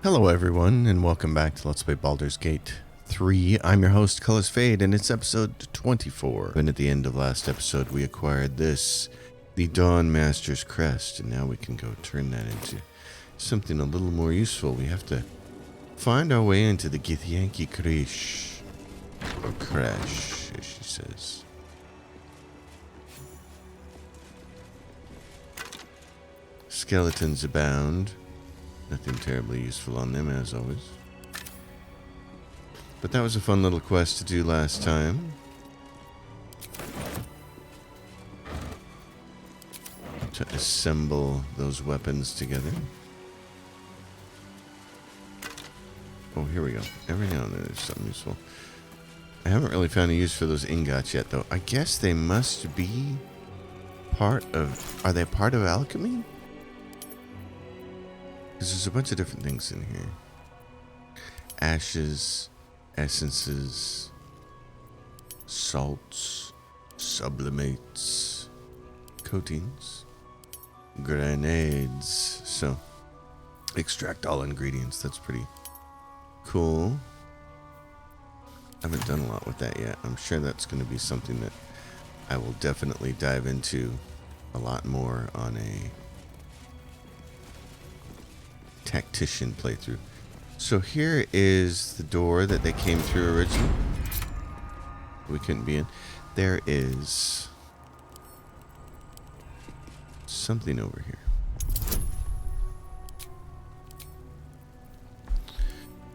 Hello everyone, and welcome back to Let's Play Baldur's Gate 3. I'm your host, Colors Fade, and it's episode 24. And at the end of last episode, we acquired this, the Dawn Master's Crest, and now we can go turn that into something a little more useful. We have to find our way into the Githyanki Krish, or Crash, as she says. Skeletons abound. Nothing terribly useful on them, as always. But that was a fun little quest to do last time. To assemble those weapons together. Oh, here we go. Every now and then there's something useful. I haven't really found a use for those ingots yet, though. I guess they must be part of... Are they part of alchemy? Because there's a bunch of different things in here. Ashes, essences, salts, sublimates, coatings, grenades. So, extract all ingredients. That's pretty cool. I haven't done a lot with that yet. I'm sure that's going to be something that I will definitely dive into a lot more on a tactician playthrough. So here is the door that they came through originally. We couldn't be in. There is something over here.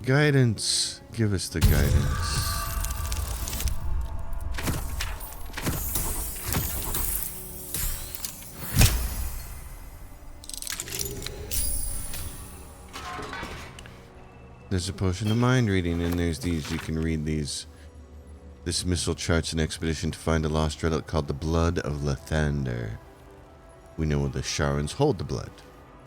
Guidance. Give us the guidance. There's a potion of mind reading, and there's these. You can read these. This missile charts an expedition to find a lost relic called the Blood of Lathander. We know the Sharans hold the blood.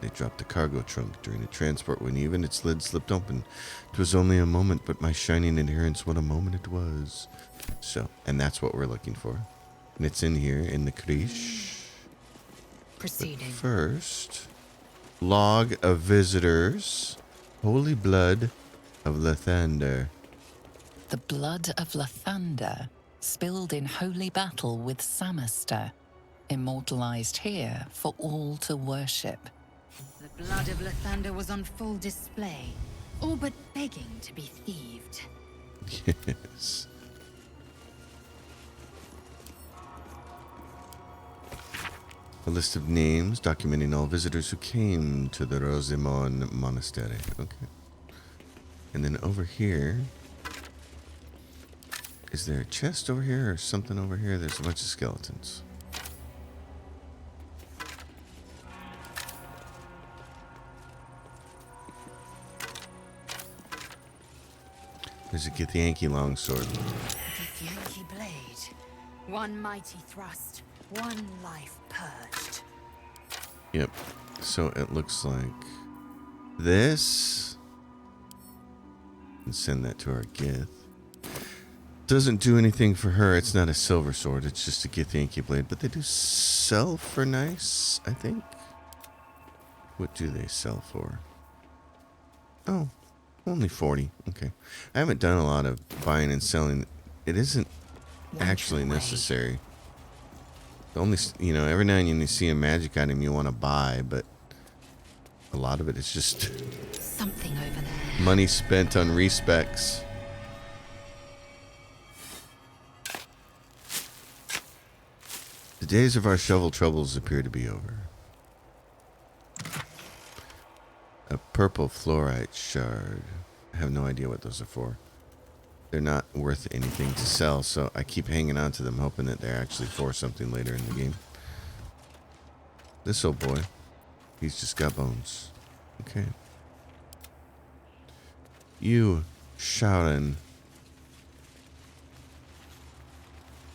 They dropped the cargo trunk during a transport when even its lid slipped open. It was only a moment, but my shining adherence, what a moment it was. So, and that's what we're looking for. And it's in here, in the Krish. Proceeding. But first, log of visitors. Holy blood of Lathander. The blood of Lathander, spilled in holy battle with Samaster, immortalized here for all to worship. The blood of Lathander was on full display, all but begging to be thieved. Yes. A list of names documenting all visitors who came to the Rosimon Monastery. Okay. And then over here... Is there a chest over here or something over here? There's a bunch of skeletons. There's a Githyanki longsword. Githyanki blade. One mighty thrust, one life purged. Yep. So it looks like this. And send that to our Gith. Doesn't do anything for her. It's not a silver sword. It's just a Githyanki blade. But they do sell for nice, I think. What do they sell for? Oh, only 40. Okay. I haven't done a lot of buying and selling. It isn't actually necessary. Only, you know, every now and then you see a magic item you want to buy, but a lot of it is just Something over there. money spent on respecs. The days of our shovel troubles appear to be over. A purple fluorite shard. I have no idea what those are for. They're not worth anything to sell, so I keep hanging on to them, hoping that they're actually for something later in the game. This old boy, he's just got bones. Okay. You, Sharon.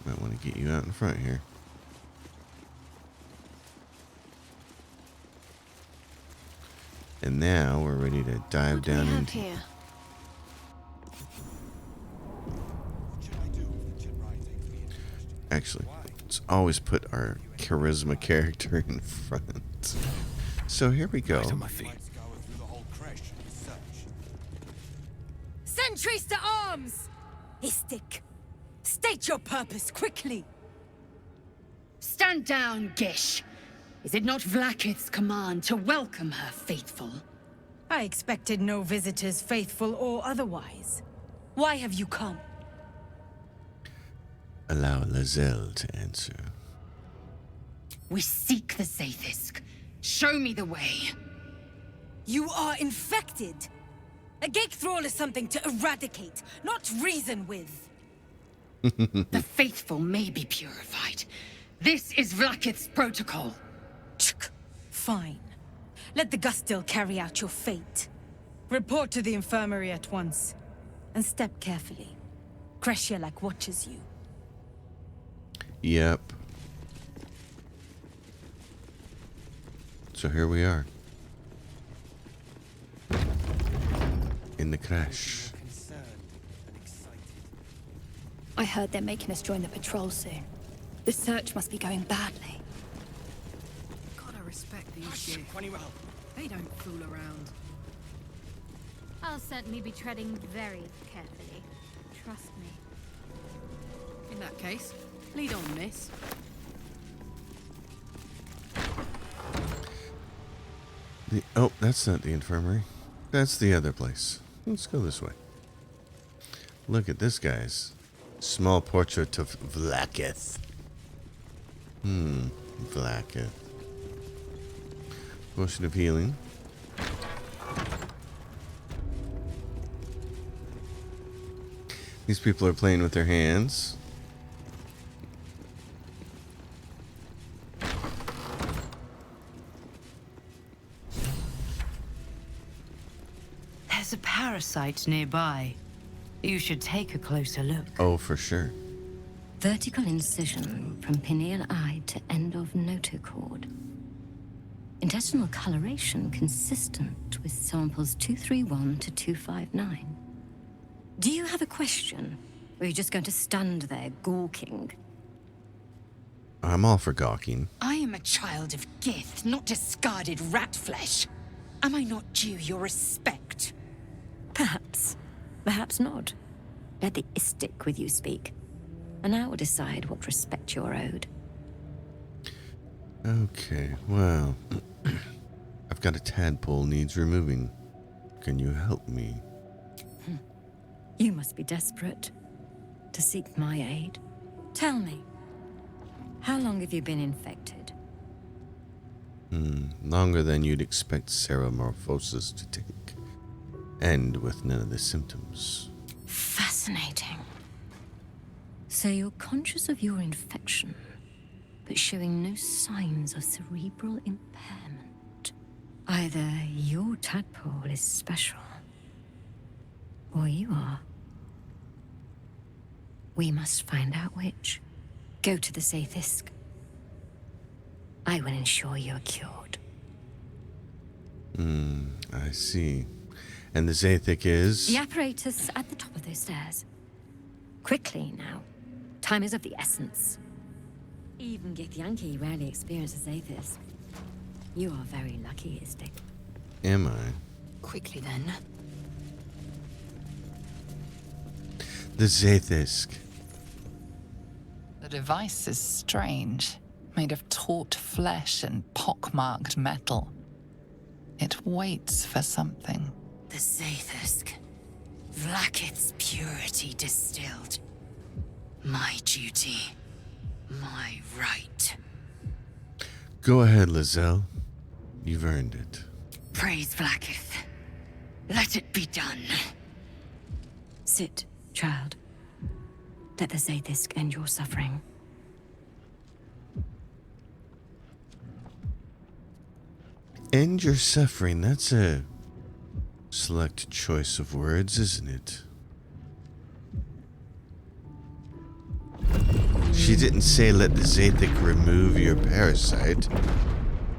Might want to get you out in front here. And now we're ready to dive down into... Here. Actually, let's always put our charisma character in front. So here we go. Right on my feet. Sentries to arms! Zaith'isk, state your purpose quickly. Stand down, Gish. Is it not Vlaakith's command to welcome her faithful? I expected no visitors, faithful or otherwise. Why have you come? Allow Lizelle to answer. We seek the Zaith'isk. Show me the way. You are infected. A gate thrall is something to eradicate, not reason with. The faithful may be purified. This is Vlaakith's protocol. Fine. Let the Gustil carry out your fate. Report to the infirmary at once. And step carefully. Kreshjalak watches you. Yep. So here we are. In the crash. I heard they're making us join the patrol soon. The search must be going badly. Gotta respect these gear. They don't fool around. I'll certainly be treading very carefully. Trust me. In that case, lead on, miss. Oh, that's not the infirmary. That's the other place. Let's go this way. Look at this guy's small portrait of Vlaakith. Vlaakith. Potion of healing. These people are playing with their hands. There's a parasite nearby. You should take a closer look. Oh, for sure. Vertical incision from pineal eye to end of notochord. Intestinal coloration consistent with samples 231 to 259. Do you have a question? Or are you just going to stand there gawking? I'm all for gawking. I am a child of Gith, not discarded rat flesh. Am I not due your respect? Perhaps. Perhaps not. Let the Istik with you speak. And I will decide what respect you're owed. Okay, well, I've got a tadpole needs removing. Can you help me? You must be desperate to seek my aid. Tell me, how long have you been infected? Longer than you'd expect ceremorphosis to take. And with none of the symptoms. Fascinating. So you're conscious of your infection, but showing no signs of cerebral impairment. Either your tadpole is special, or you are. We must find out which. Go to the Zaith'isk. I will ensure you're cured. I see. And the Zaith'isk is? The apparatus at the top of those stairs. Quickly now. Time is of the essence. Even Githyanki rarely experiences Zaith'isk. You are very lucky, Istik. Am I? Quickly then. The Zaith'isk. The device is strange, made of taut flesh and pockmarked metal. It waits for something. The Zaith'isk. Vlaakith's purity distilled. My duty. My right. Go ahead, Lizelle. You've earned it. Praise Vlaakith. Let it be done. Sit, child. Let the Zaith'isk end your suffering. End your suffering. That's a select choice of words, isn't it? She didn't say let the Zaith'isk remove your parasite.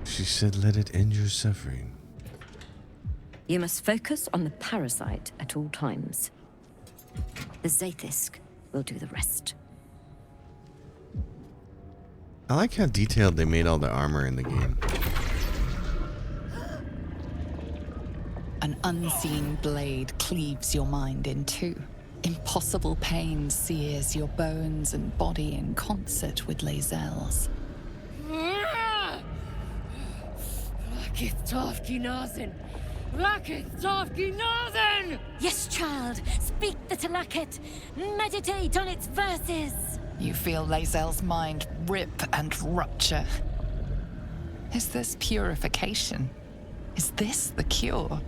She said let it end your suffering. You must focus on the parasite at all times. The Zaith'isk will do the rest. I like how detailed they made all the armor in the game. An unseen blade cleaves your mind in two. Impossible pain sears your bones and body in concert with Lae'zel's. Yes, child. Speak the Talakit. Meditate on its verses. You feel Lae'zel's mind rip and rupture. Is this purification? Is this the cure?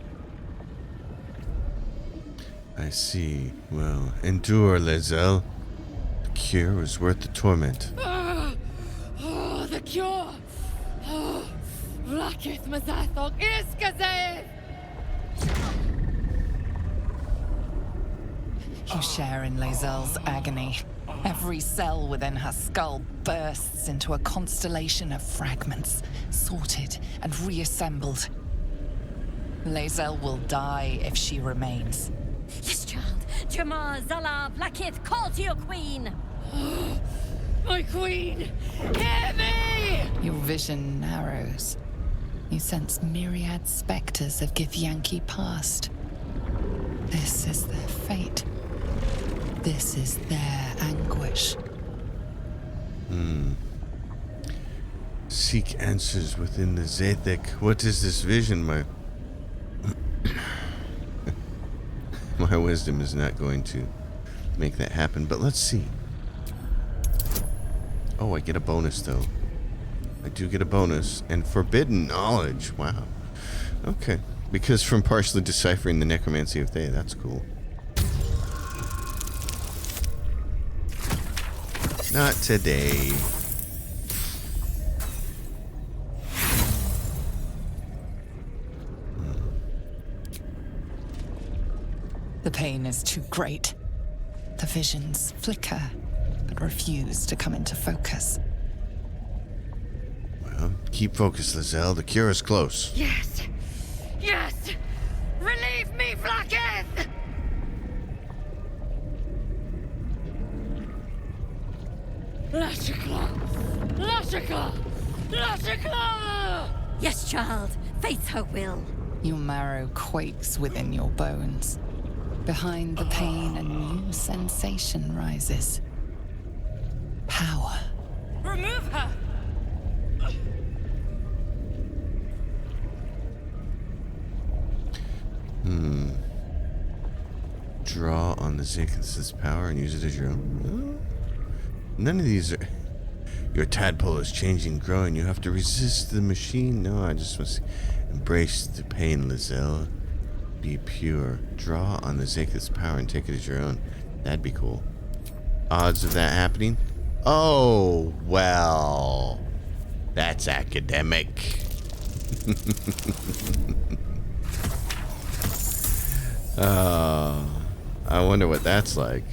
I see. Well, endure, Lae'zel. The cure is worth the torment. The cure! You share in Lae'zel's agony. Every cell within her skull bursts into a constellation of fragments, sorted and reassembled. Lae'zel will die if she remains. Yes, child. Jamar, Zala, Blackith, call to your queen. My queen! Hear me! Your vision narrows. You sense myriad specters of Githyanki past. This is their fate. This is their anguish. Seek answers within the Zaith'isk. What is this vision? My wisdom is not going to make that happen, but let's see. Oh, I get a bonus, though. I do get a bonus. And forbidden knowledge. Wow. Okay. Because from partially deciphering the necromancy of Thay. That's cool. Not today. The pain is too great. The visions flicker, but refuse to come into focus. Well, keep focused, Lae'zel. The cure is close. Yes! Yes! Relieve me, Blackith! Lashikla! Lashikla! Lashikla! Yes, child. Face her will. Your marrow quakes within your bones. Behind the pain, a new sensation rises. Power. Remove her! Draw on the Zaith'isk's power and use it as your own. None of these are... Your tadpole is changing, growing. You have to resist the machine. No, I just must embrace the pain, Lae'zel. Be pure. Draw on the Zaith'isk's power and take it as your own. That'd be cool. Odds of that happening? Oh, well. That's academic. I wonder what that's like.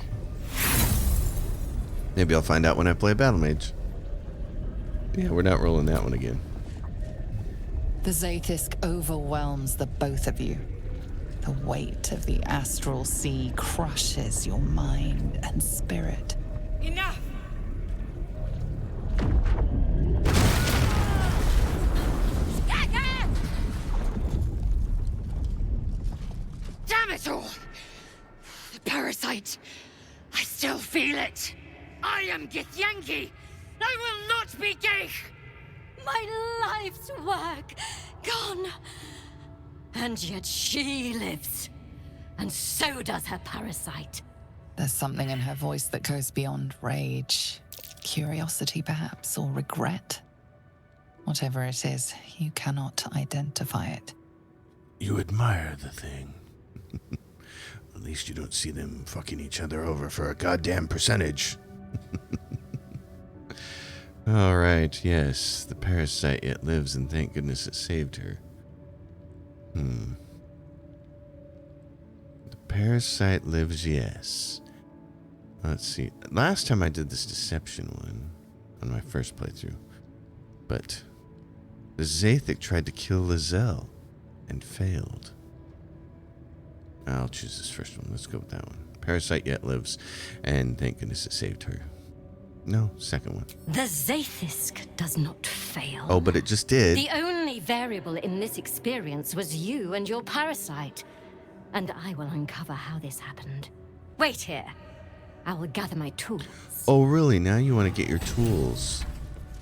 Maybe I'll find out when I play Battle Mage. Yeah, we're not rolling that one again. The Zaith'isk overwhelms the both of you. The weight of the astral sea crushes your mind and spirit. Enough! Damn it all! The parasite! I still feel it! I am Githyanki! I will not be Geich! My life's work gone. And yet she lives. And so does her parasite. There's something in her voice that goes beyond rage. Curiosity, perhaps, or regret. Whatever it is, you cannot identify it. You admire the thing. At least you don't see them fucking each other over for a goddamn percentage. Alright, yes. The parasite yet lives, and thank goodness it saved her. The parasite lives, yes. Let's see. Last time I did this deception one on my first playthrough. But the Zaith'isk tried to kill Lae'zel and failed. I'll choose this first one. Let's go with that one. Parasite yet lives, and thank goodness it saved her. No, second one. The Zaith'isk does not fail. Oh, but it just did. The only only variable in this experience was you and your parasite. And I will uncover how this happened. Wait here. I will gather my tools. Oh, really? Now you want to get your tools.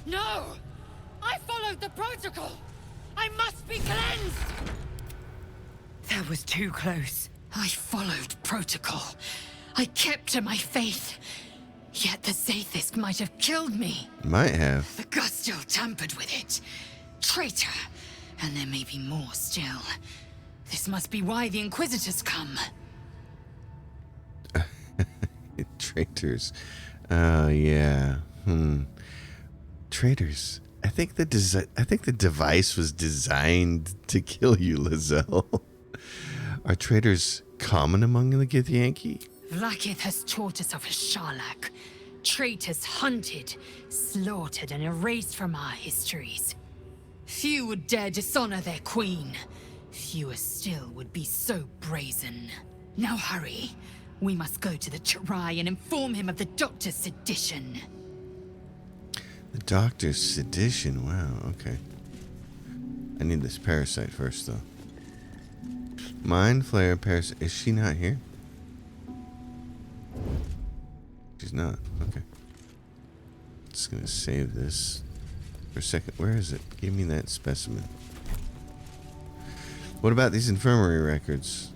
No! I followed the protocol! I must be cleansed! That was too close. I followed protocol. I kept to my faith. Yet the Zaith'isk might have killed me. Might have. The Gustil tampered with it. Traitor. And there may be more still. This must be why the Inquisitors come. Traitors. Oh, yeah. Traitors. I think the device was designed to kill you, Lizelle. Are traitors common among the Githyanki? Vlaakith has taught us of a Sharlak. Traitors hunted, slaughtered, and erased from our histories. Few would dare dishonor their queen. Fewer still would be so brazen. Now hurry. We must go to the Chirai and inform him of the Doctor's sedition. The Doctor's sedition? Wow, okay. I need this parasite first, though. Mind Flayer parasite. Is she not here? She's not. Okay. Just gonna save this for a second. Where is it? Give me that specimen. What about these infirmary records?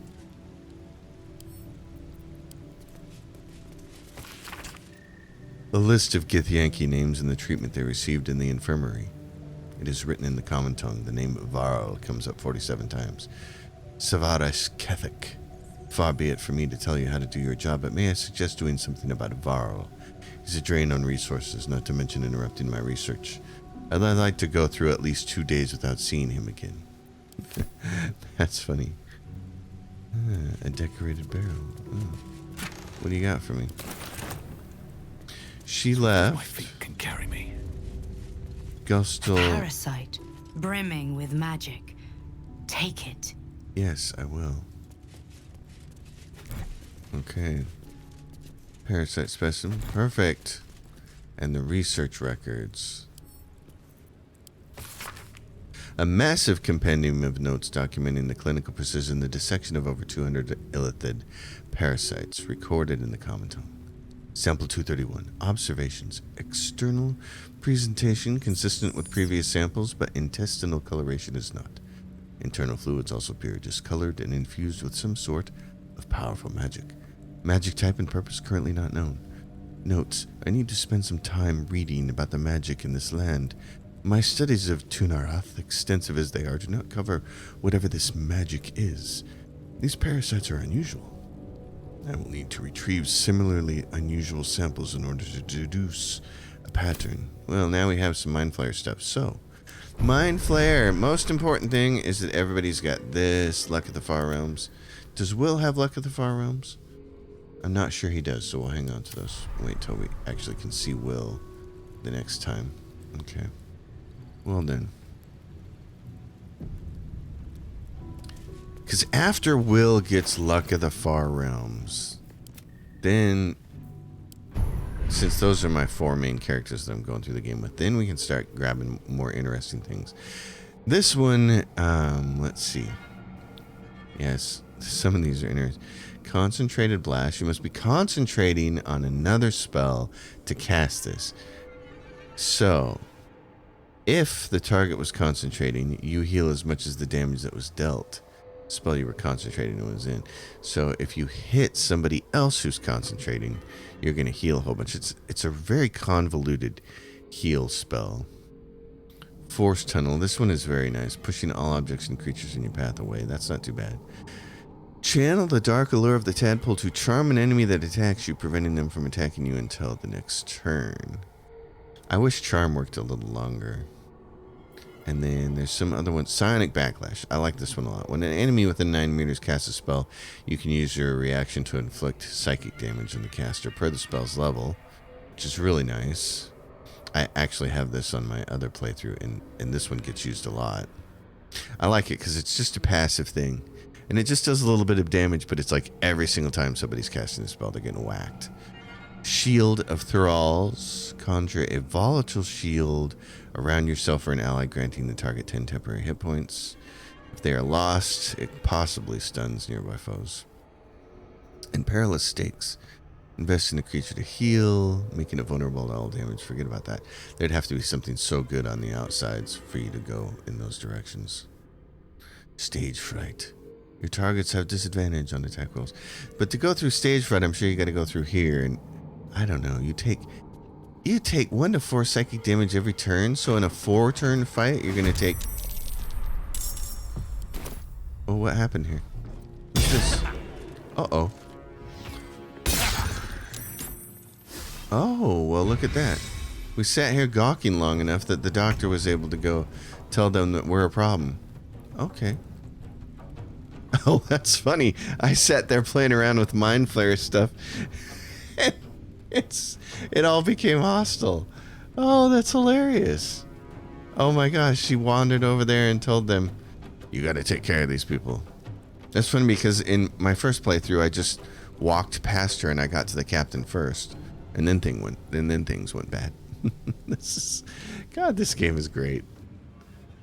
A list of Githyanki names and the treatment they received in the infirmary. It is written in the common tongue. The name Varl comes up 47 times. Zaith'isk. Far be it for me to tell you how to do your job, but may I suggest doing something about Varl? He's a drain on resources, not to mention interrupting my research. I'd like to go through at least 2 days without seeing him again. That's funny. A decorated barrel. What do you got for me? She left. My feet can carry me. Gustil. Parasite, brimming with magic. Take it. Yes, I will. Okay. Parasite specimen. Perfect. And the research records. A massive compendium of notes documenting the clinical precision, the dissection of over 200 illithid parasites recorded in the common tongue. Sample 231. Observations. External presentation consistent with previous samples, but intestinal coloration is not. Internal fluids also appear discolored and infused with some sort of powerful magic. Magic type and purpose currently not known. Notes. I need to spend some time reading about the magic in this land. My studies of Tunarath, extensive as they are, do not cover whatever this magic is. These parasites are unusual. I will need to retrieve similarly unusual samples in order to deduce a pattern. Well, now we have some Mind Flayer stuff. So, Mind Flayer. Most important thing is that everybody's got this Luck of the Far Realms. Does Will have Luck of the Far Realms? I'm not sure he does, so we'll hang on to those. Wait till we actually can see Will the next time. Okay. Well then. Because after Will gets Luck of the Far Realms, then, since those are my 4 main characters that I'm going through the game with, then we can start grabbing more interesting things. This one, let's see. Yes, some of these are interesting. Concentrated Blast. You must be concentrating on another spell to cast this. So, if the target was concentrating, you heal as much as the damage that was dealt. Spell you were concentrating on was in. So if you hit somebody else who's concentrating, you're going to heal a whole bunch. It's a very convoluted heal spell. Force Tunnel. This one is very nice. Pushing all objects and creatures in your path away. That's not too bad. Channel the dark allure of the tadpole to charm an enemy that attacks you, preventing them from attacking you until the next turn. I wish charm worked a little longer. And then there's some other ones. Psionic Backlash. I like this one a lot. When an enemy within 9 meters casts a spell, you can use your reaction to inflict psychic damage on the caster per the spell's level, which is really nice. I actually have this on my other playthrough, and this one gets used a lot. I like it because it's just a passive thing. And it just does a little bit of damage, but it's like every single time somebody's casting a spell, they're getting whacked. Shield of Thralls. Conjure a volatile shield around yourself or an ally, granting the target 10 temporary hit points. If they are lost, it possibly stuns nearby foes. And Perilous Stakes. Invest in a creature to heal, making it vulnerable to all damage. Forget about that. There'd have to be something so good on the outsides for you to go in those directions. Stage Fright. Your targets have disadvantage on attack rolls. But to go through Stage Fright, I'm sure you got to go through here. And I don't know. You take 1 to 4 psychic damage every turn. So in a 4-turn fight, you're going to take... Oh, what happened here? What's this? Uh-oh. Oh, well, look at that. We sat here gawking long enough that the doctor was able to go tell them that we're a problem. Okay. Oh, that's funny. I sat there playing around with Mind Flayer stuff. And it all became hostile. Oh, that's hilarious. Oh my gosh, she wandered over there and told them, you got to take care of these people. That's funny because in my first playthrough, I just walked past her and I got to the captain first. And then things went bad. God, this game is great.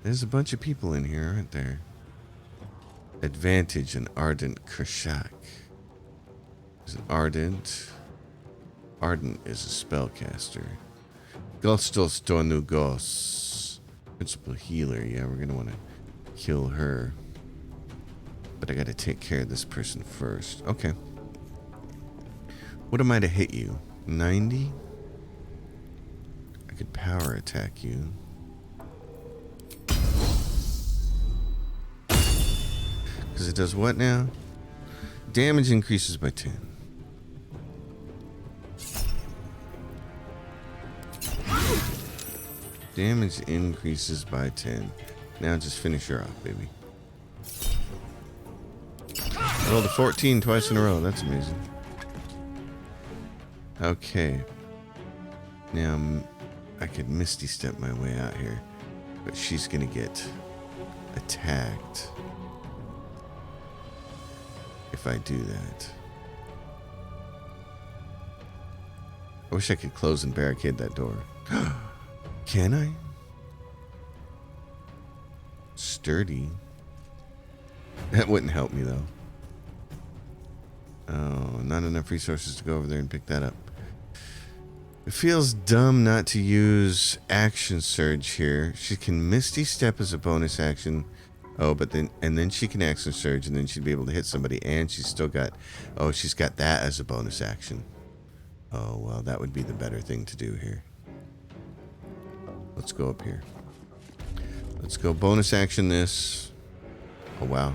There's a bunch of people in here, aren't there? Advantage and Ardent Kershak. There's an Ardent. Ardent is a spellcaster. Gostos Donugos. Principal healer. Yeah, we're going to want to kill her. But I got to take care of this person first. Okay. What am I to hit you? 90? I could power attack you. Because it does what now? Damage increases by 10. Damage increases by 10. Now just finish her off, baby. I rolled a 14 twice in a row. That's amazing. Okay. Now, I could Misty Step my way out here. But she's going to get attacked if I do that. I wish I could close and barricade that door. Can I? Sturdy. That wouldn't help me, though. Oh, not enough resources to go over there and pick that up. It feels dumb not to use Action Surge here. She can Misty Step as a bonus action. Oh, but then she can Action Surge, and then she'd be able to hit somebody, and she's still got... Oh, she's got that as a bonus action. Oh, well, that would be the better thing to do here. Let's go up here. Let's go bonus action this. Oh, wow.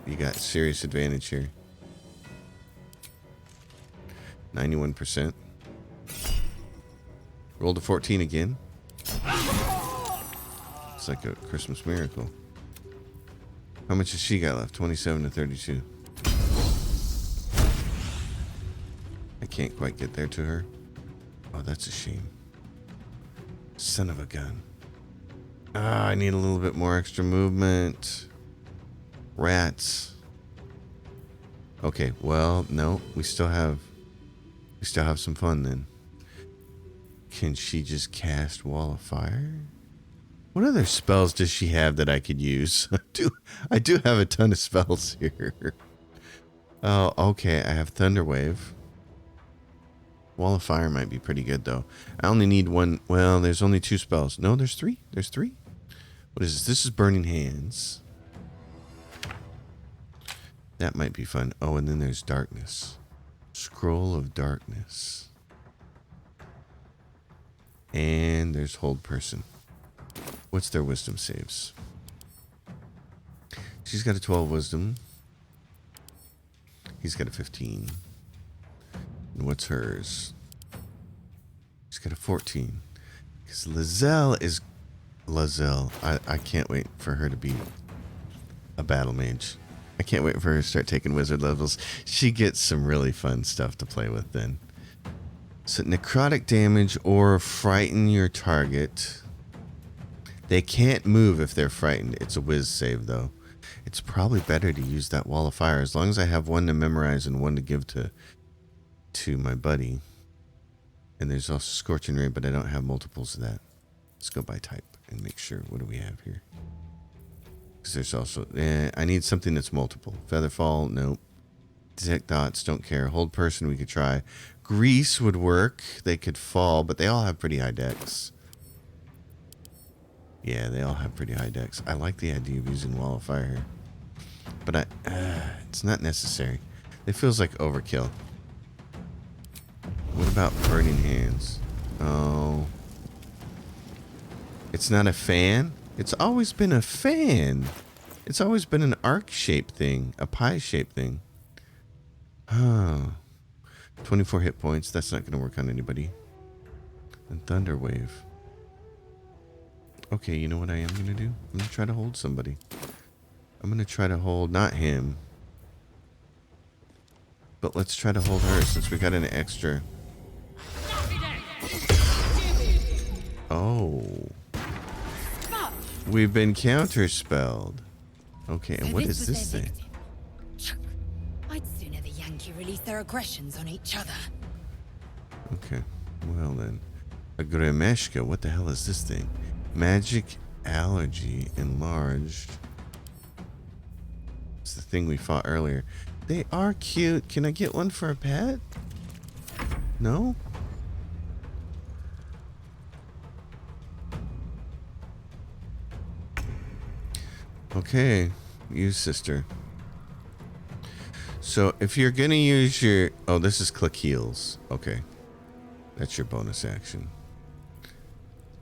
You got serious advantage here. 91%. Rolled a 14 again. It's like a Christmas miracle. How much has she got left? 27 to 32. I can't quite get there to her. Oh, that's a shame. Son of a gun. Ah, I need a little bit more extra movement. Rats. Okay, well, no, we still have some fun then. Can she just cast Wall of Fire? What other spells does she have that I could use? I do have a ton of spells here. Oh, okay, I have Thunder Wave. Wall of Fire might be pretty good, though. I only need one. Well, there's only 2 spells. No, there's 3. There's 3. What is this? This is Burning Hands. That might be fun. Oh, and then there's Darkness. Scroll of Darkness. And there's Hold Person. What's their wisdom saves? She's got a 12 wisdom. He's got a 15. And what's hers? She's got a 14. Because Lizelle is... Lizelle. I can't wait for her to be a battle mage. I can't wait for her to start taking wizard levels. She gets some really fun stuff to play with then. So necrotic damage or frighten your target. They can't move if they're frightened. It's a whiz save, though. It's probably better to use that Wall of Fire as long as I have one to memorize and one to give to my buddy. And there's also Scorching Ray, but I don't have multiples of that. Let's go by type and make sure. What do we have here? Because there's also... I need something that's multiple. Featherfall, nope. Detect dots, don't care. Hold person, we could try. Grease would work. They could fall, but they all have pretty high decks. Yeah, they all have pretty high decks. I like the idea of using Wall of Fire here. But it's not necessary. It feels like overkill. What about Burning Hands? Oh. It's not a fan? It's always been a fan. It's always been an arc-shaped thing. A pie-shaped thing. Huh. 24 hit points. That's not going to work on anybody. And Thunder Wave. Okay, you know what I am going to do? I'm going to try to hold somebody. I'm going to try to hold, not him. But let's try to hold her since we got an extra. Oh. We've been counterspelled. Okay, and what is this thing? I'd sooner the Yankee release their aggressions on each other. Okay, well then. A Gremeshka, what the hell is this thing? Magic allergy enlarged. It's the thing we fought earlier. They are cute. Can I get one for a pet? No? Okay, use sister. So if you're gonna use your... Oh, this is click heals. Okay. That's your bonus action.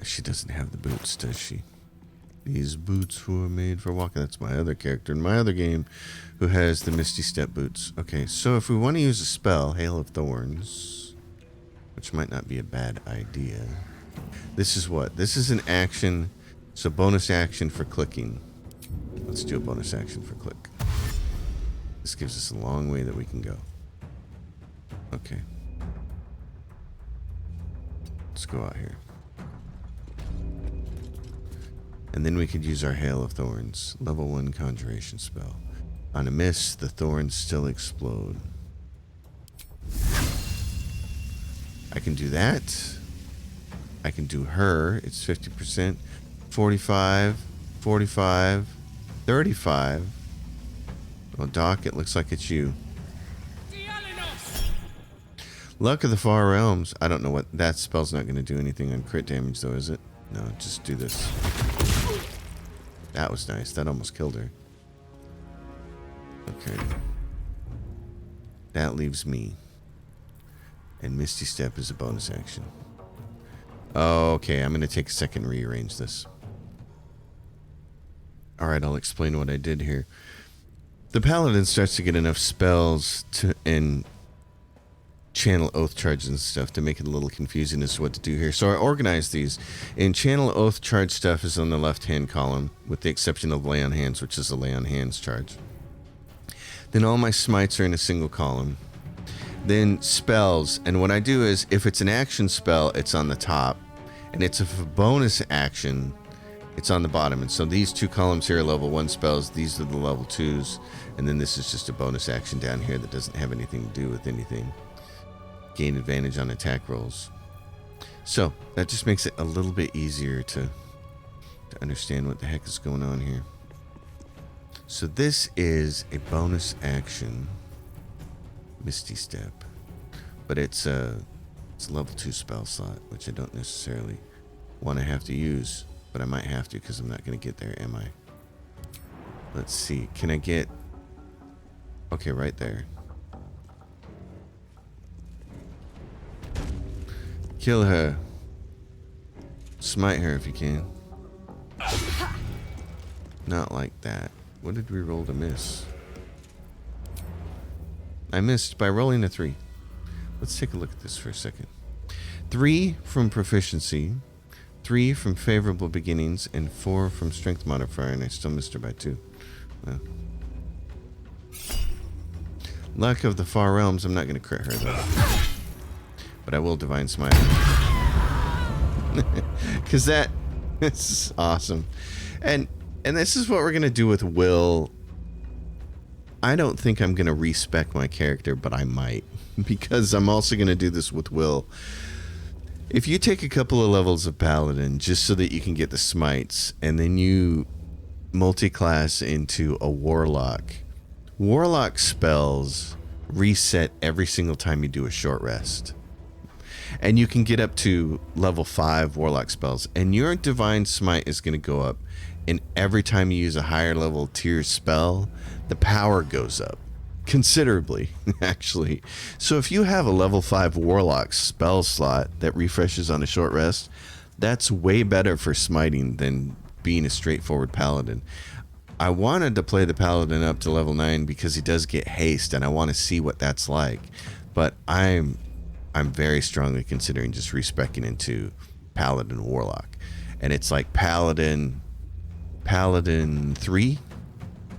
She doesn't have the boots, does she? These boots were made for walking. That's my other character in my other game who has the Misty Step boots. Okay, so if we want to use a spell, Hail of Thorns, which might not be a bad idea. This is what? This is an action. So bonus action for clicking. Let's do a bonus action for click. This gives us a long way that we can go. Okay. Let's go out here. And then we could use our Hail of Thorns. Level 1 conjuration spell. On a miss, the thorns still explode. I can do that. I can do her. It's 50%. 45. 45. 35. Well, Doc, it looks like it's you. Luck of the Far Realms. I don't know what... That spell's not going to do anything on crit damage, though, is it? No, just do this. That was nice. That almost killed her. Okay. That leaves me. And Misty Step is a bonus action. Okay, I'm going to take a second and rearrange this. Alright, I'll explain what I did here. The Paladin starts to get enough spells and channel oath charges and stuff to make it a little confusing as to what to do here. So I organized these. And channel oath charge stuff is on the left-hand column, with the exception of lay on hands, which is a lay on hands charge. Then all my smites are in a single column. Then spells, and what I do is, if it's an action spell, it's on the top, and it's a bonus action, it's on the bottom. And so these two columns here are level 1 spells, these are the level 2s, and then this is just a bonus action down here that doesn't have anything to do with anything. Gain advantage on attack rolls. So that just makes it a little bit easier to understand what the heck is going on here. So this is a bonus action Misty Step, but it's a level 2 spell slot, which I don't necessarily want to have to use, but I might have to because I'm not going to get there, am I? Let's see. Can I get... Okay, right there. Kill her. Smite her if you can. Not like that. What did we roll to miss? I missed by rolling a 3. Let's take a look at this for a second. 3 from proficiency, 3 from favorable beginnings, and 4 from strength modifier, and I still missed her by 2. Well. Luck of the Far Realms. I'm not going to crit her though. But I will Divine Smite. Because this is awesome. And this is what we're going to do with Will. I don't think I'm going to respec my character, but I might. Because I'm also going to do this with Will. If you take a couple of levels of Paladin just so that you can get the smites, and then you multi-class into a Warlock, Warlock spells reset every single time you do a short rest. And you can get up to level 5 Warlock spells, and your Divine Smite is going to go up. And every time you use a higher level tier spell, the power goes up considerably, actually. So if you have a level 5 Warlock spell slot that refreshes on a short rest, that's way better for smiting than being a straightforward Paladin. I wanted to play the Paladin up to level 9 because he does get haste, and I want to see what that's like. But I'm very strongly considering just respeccing into Paladin Warlock. And it's like Paladin 3,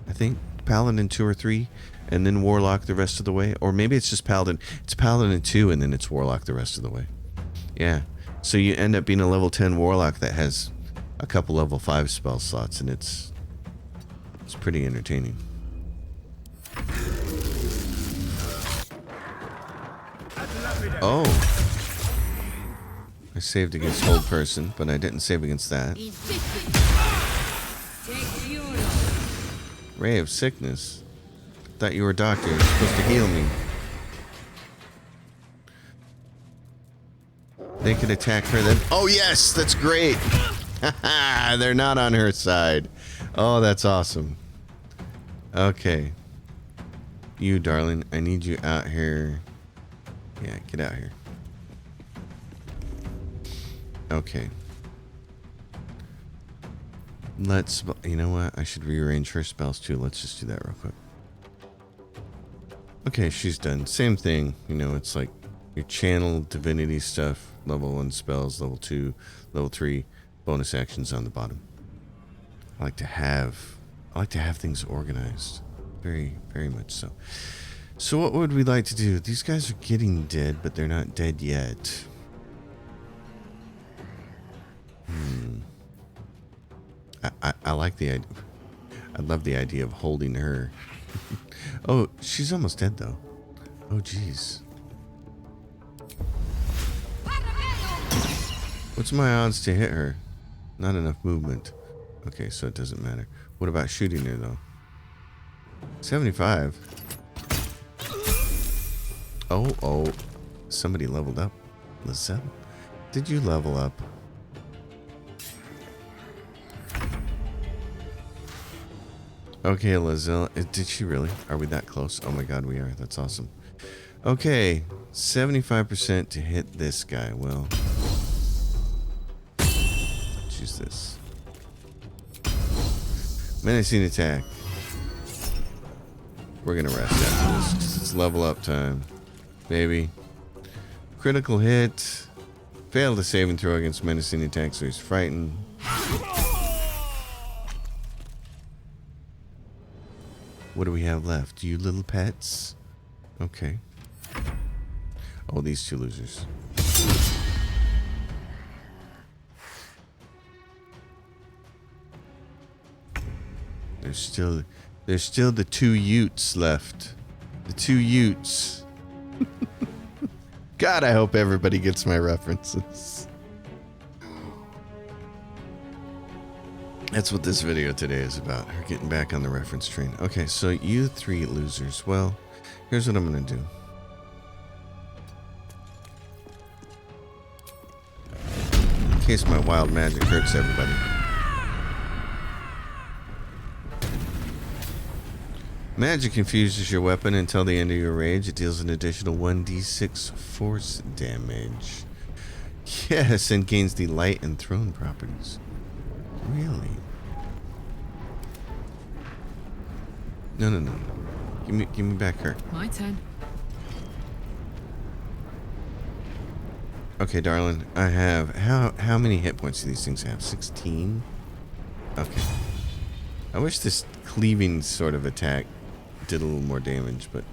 I think. Paladin 2 or 3, and then Warlock the rest of the way. Or maybe it's just Paladin. It's Paladin 2, and then it's Warlock the rest of the way. Yeah. So you end up being a level 10 Warlock that has a couple level 5 spell slots, and it's pretty entertaining. Oh. I saved against Hold Person, but I didn't save against that. Ray of Sickness. Thought you were a doctor. You're supposed to heal me. They could attack her then. Oh, yes! That's great! They're not on her side. Oh, that's awesome. Okay. You, darling. I need you out here. Yeah, get out here. Okay. Let's... You know what? I should rearrange her spells too. Let's just do that real quick. Okay, she's done. Same thing. You know, it's like your channel divinity stuff. Level 1 spells, level 2, level 3, bonus actions on the bottom. I like to have things organized. Very, very much so. So what would we like to do? These guys are getting dead, but they're not dead yet. I like the idea. I love the idea of holding her. Oh, she's almost dead though. Oh, jeez. What's my odds to hit her? Not enough movement. Okay, so it doesn't matter. What about shooting her though? 75. Oh. Somebody leveled up. Lizelle, did you level up? Okay, Lizelle, did she really? Are we that close? Oh my god, we are. That's awesome. Okay, 75% to hit this guy. Well, let's use this. Menacing attack. We're gonna rest after this because it's level up time. Baby. Critical hit. Failed a saving throw against menacing attack, so he's frightened. What do we have left? You little pets? Okay. Oh, these two losers. There's still the 2 Utes left. The 2 Utes. God, I hope everybody gets my references. That's what this video today is about. Her getting back on the reference train. Okay, so you 3 losers. Well, here's what I'm gonna do. In case my wild magic hurts everybody. Magic infuses your weapon until the end of your rage. It deals an additional 1d6 force damage. Yes, and gains the light and throne properties. Really? No. Give me back her. My turn. Okay, darling. I have how many hit points do these things have? 16? Okay. I wish this cleaving sort of attack did a little more damage, but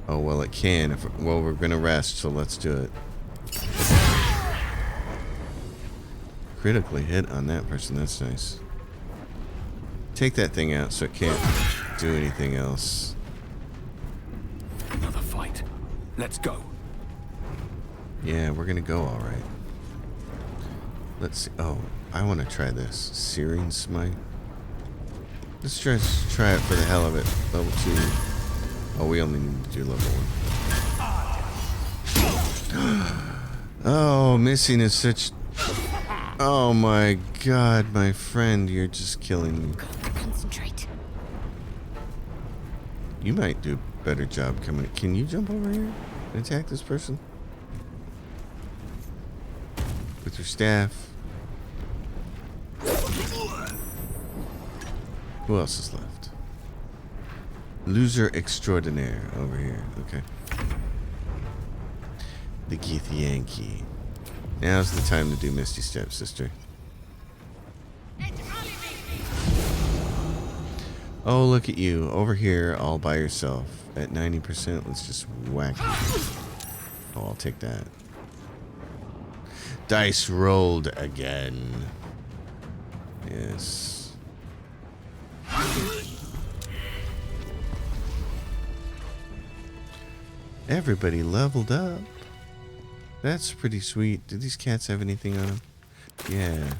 oh well, it can. Well, we're gonna rest, so let's do it. Critically hit on that person. That's nice. Take that thing out so it can't do anything else. Another fight. Let's go. Yeah, we're gonna go all right. Let's see. Oh, I want to try this. Searing Smite. Let's try it for the hell of it. Level 2. Oh, we only need to do level 1. Oh, missing is such... Oh my god, my friend, you're just killing me. Concentrate. You might do a better job coming... Can you jump over here and attack this person? With your staff. Who else is left? Loser extraordinaire over here. Okay. The Githyanki. Now's the time to do Misty Step, sister. Oh, look at you. Over here, all by yourself. At 90%, let's just whack you. Oh, I'll take that. Dice rolled again. Yes. Everybody leveled up. That's pretty sweet. Do these cats have anything on them? Yeah.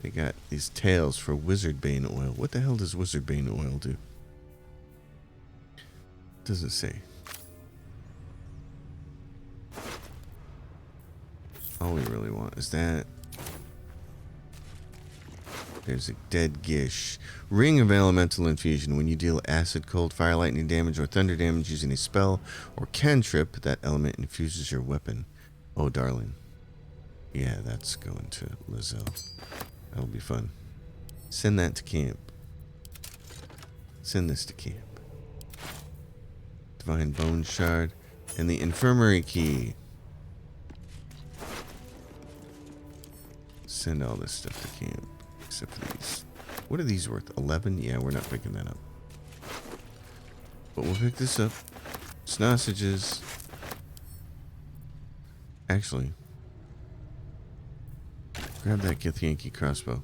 They got these tails for Wizard Bane oil. What the hell does Wizard Bane oil do? Doesn't say. All we really want is that. There's a dead Gish. Ring of Elemental Infusion. When you deal acid, cold, fire, lightning damage, or thunder damage using a spell or cantrip, that element infuses your weapon. Oh, darling. Yeah, that's going to Lizelle. That'll be fun. Send that to camp. Send this to camp. Divine Bone Shard. And the Infirmary Key. Send all this stuff to camp. Except for these. What are these worth? 11? Yeah, we're not picking that up. But we'll pick this up. Sausages. Actually. Grab that Githyanki crossbow.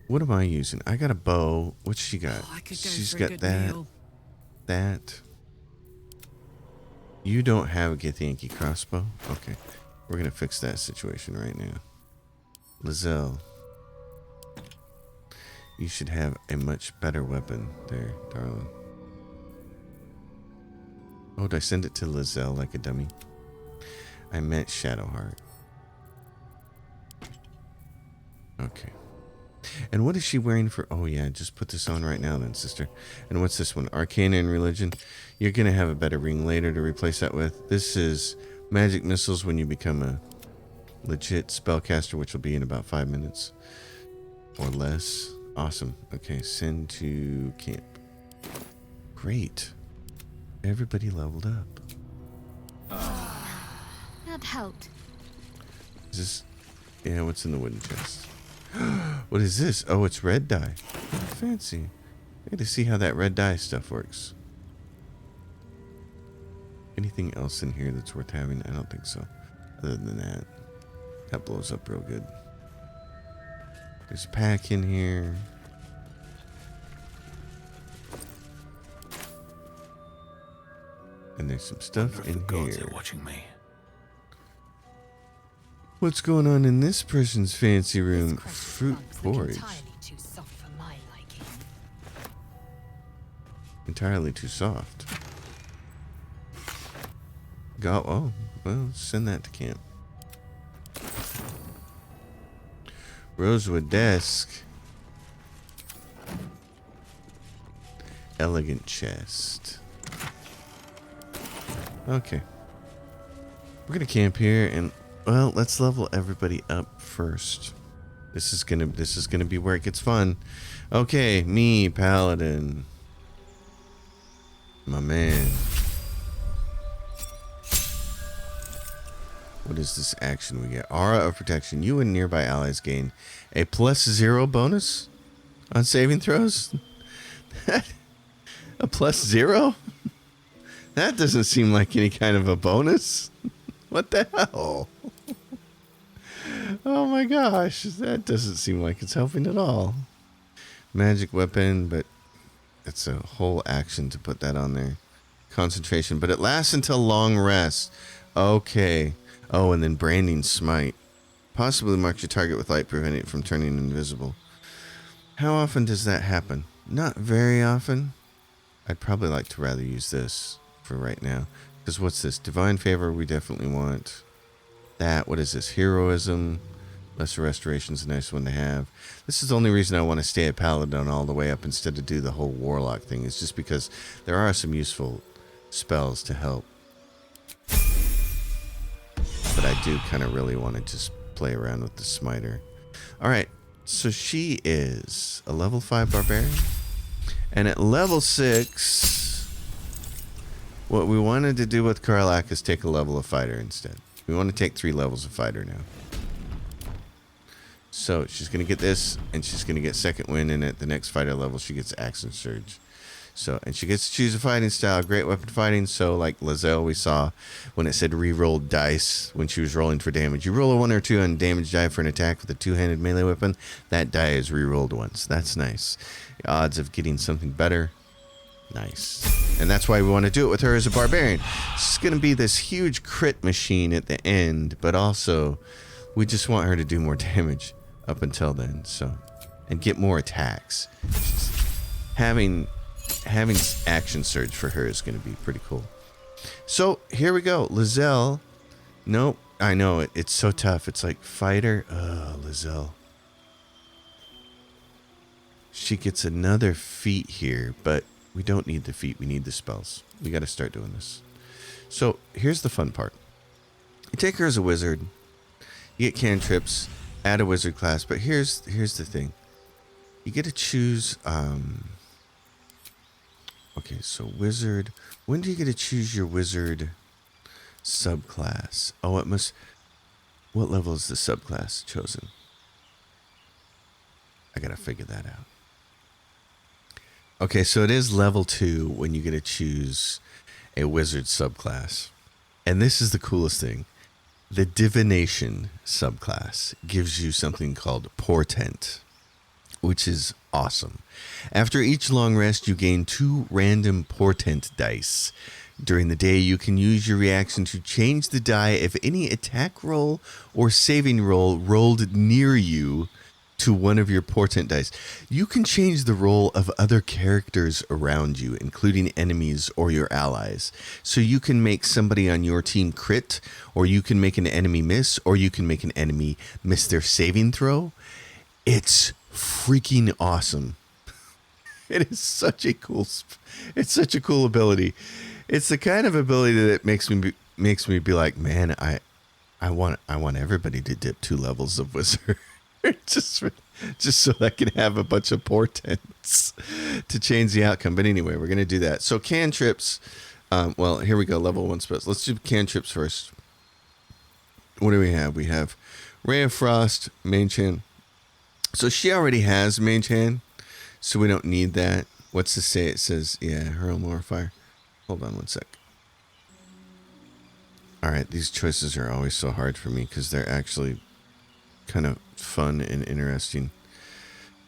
What am I using? I got a bow. What's she got? She's got that. That. You don't have a Githyanki crossbow? Okay. We're going to fix that situation right now. Lizelle. You should have a much better weapon there, darling. Oh, did I send it to Lizelle like a dummy? I meant Shadowheart. Okay. And what is she wearing for... Oh, yeah, just put this on right now then, sister. And what's this one? Arcana and Religion. You're going to have a better ring later to replace that with. This is Magic Missiles when you become a legit spellcaster, which will be in about 5 minutes. Or less. Awesome. Okay, send to camp. Great. Everybody leveled up. That helped. Is this... Yeah, what's in the wooden chest? What is this? Oh, it's red dye. Fancy. I got to see how that red dye stuff works. Anything else in here that's worth having? I don't think so. Other than that. That blows up real good. There's a pack in here. And there's some stuff in here. Watching me. What's going on in this person's fancy room? Fruit porridge. Entirely too soft for my liking. Entirely too soft. Oh, well, send that to camp. Rosewood desk. Elegant chest. Okay. We're gonna camp here and, well, let's level everybody up first. This is gonna be where it gets fun. Okay, me, Paladin. My man. What is this action we get? Aura of Protection. You and nearby allies gain a +0 bonus on saving throws. A +0? That doesn't seem like any kind of a bonus. What the hell? Oh my gosh, that doesn't seem like it's helping at all. Magic weapon, but it's a whole action to put that on there. Concentration, but it lasts until long rest. Okay. Oh, and then branding smite. Possibly marks your target with light, preventing it from turning invisible. How often does that happen? Not very often. I'd probably like to rather use this for right now. Because what's this? Divine Favor we definitely want. That. What is this? Heroism. Lesser Restoration's a nice one to have. This is the only reason I want to stay at Paladin all the way up instead of do the whole Warlock thing. It's just because there are some useful spells to help. But I do kind of really want to just play around with the Smiter. Alright, so she is a level 5 Barbarian. And at level 6, what we wanted to do with Karlach is take a level of Fighter instead. We want to take 3 levels of Fighter now. So she's going to get this, and she's going to get Second Wind, and at the next Fighter level, she gets Axe and Surge. So, and she gets to choose a fighting style, great weapon fighting. So, like Lae'zel, we saw when it said re-rolled dice when she was rolling for damage. You roll a 1 or 2 on damage die for an attack with a 2-handed melee weapon. That die is re-rolled once. That's nice. The odds of getting something better, nice. And that's why we want to do it with her as a barbarian. She's going to be this huge crit machine at the end, but also we just want her to do more damage up until then. So, and get more attacks. Having action surge for her is going to be pretty cool. So here we go. Lae'zel. Nope. I know it. It's so tough. It's like fighter. Oh, Lae'zel. She gets another feat here, but we don't need the feat. We need the spells. We got to start doing this. So here's the fun part. You take her as a wizard. You get cantrips. Add a wizard class. But here's the thing. You get to choose. Okay, so wizard. When do you get to choose your wizard subclass? Oh, it must. What level is the subclass chosen? I gotta figure that out. Okay, so it is level 2 when you get to choose a wizard subclass. And this is the coolest thing. The divination subclass gives you something called portent, which is awesome. After each long rest, you gain 2 random portent dice. During the day, you can use your reaction to change the die if any attack roll or saving roll rolled near you to one of your portent dice. You can change the roll of other characters around you, including enemies or your allies. So you can make somebody on your team crit, or you can make an enemy miss, or you can make an enemy miss their saving throw. It's freaking awesome. It is such a cool ability. It's the kind of ability that makes me be like, man, I want everybody to dip 2 levels of wizard. just so I can have a bunch of portents to change the outcome. But anyway, we're gonna do that. So cantrips. Well, here we go. Level 1 spells. Let's do cantrips first. What do we have? We have Ray of Frost, Mage Hand. So she already has Mage Hand, so we don't need that. What's this say? It says, yeah, hurl more fire. Hold on one sec. All right, these choices are always so hard for me because they're actually kind of fun and interesting.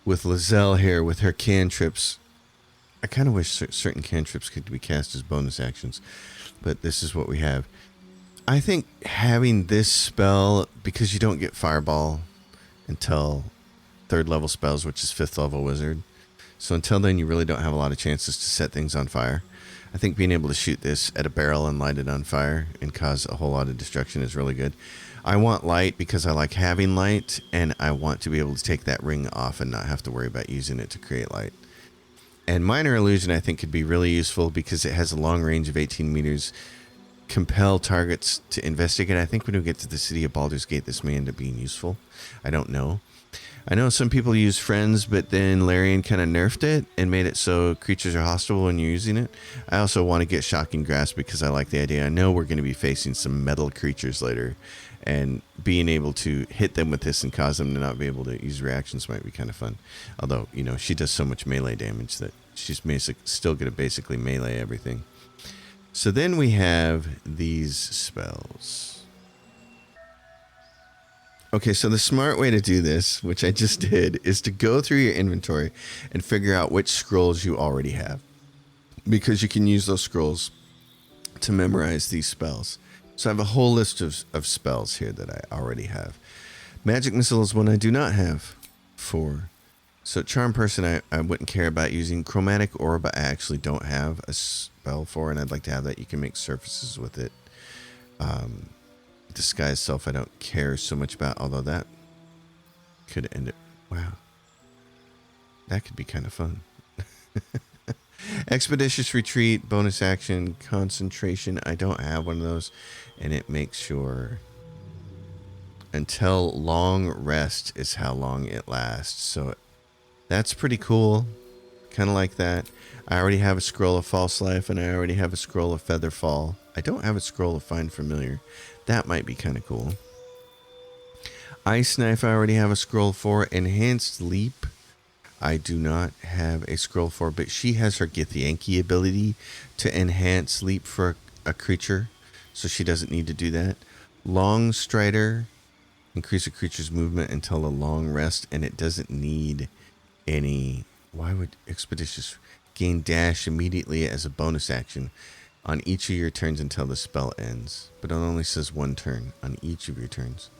With Lae'zel here, with her cantrips, I kind of wish certain cantrips could be cast as bonus actions, but this is what we have. I think having this spell, because you don't get Fireball until 3rd level spells, which is 5th level wizard. So until then, you really don't have a lot of chances to set things on fire. I think being able to shoot this at a barrel and light it on fire and cause a whole lot of destruction is really good. I want light because I like having light, and I want to be able to take that ring off and not have to worry about using it to create light. And Minor Illusion, I think, could be really useful because it has a long range of 18 meters. Compel targets to investigate. I think when we get to the city of Baldur's Gate, this may end up being useful. I don't know. I know some people use Friends, but then Larian kind of nerfed it and made it so creatures are hostile when you're using it. I also want to get Shocking Grasp because I like the idea. I know we're going to be facing some metal creatures later, and being able to hit them with this and cause them to not be able to use reactions might be kind of fun. Although, you know, she does so much melee damage that she's still going to basically melee everything. So then we have these spells. Okay, so the smart way to do this, which I just did, is to go through your inventory and figure out which scrolls you already have. Because you can use those scrolls to memorize these spells. So I have a whole list of spells here that I already have. Magic Missile is one I do not have for. So Charm Person I wouldn't care about using. Chromatic Orb I actually don't have a spell for, and I'd like to have that. You can make surfaces with it. Disguise Self I don't care so much about, although that could end it. Wow. That could be kind of fun. Expeditious Retreat, bonus action, concentration. I don't have one of those, and it makes sure until long rest is how long it lasts. So that's pretty cool. Kind of like that. I already have a scroll of False Life, and I already have a scroll of Feather Fall. I don't have a scroll of Find Familiar. That might be kind of cool. Ice Knife I already have a scroll for. Enhanced Leap I do not have a scroll for, but she has her Githyanki ability to enhance leap for a creature, so she doesn't need to do that. Long Strider, increase a creature's movement until a long rest, and it doesn't need any. Why would Expeditious gain dash immediately as a bonus action on each of your turns until the spell ends? But it only says one turn on each of your turns.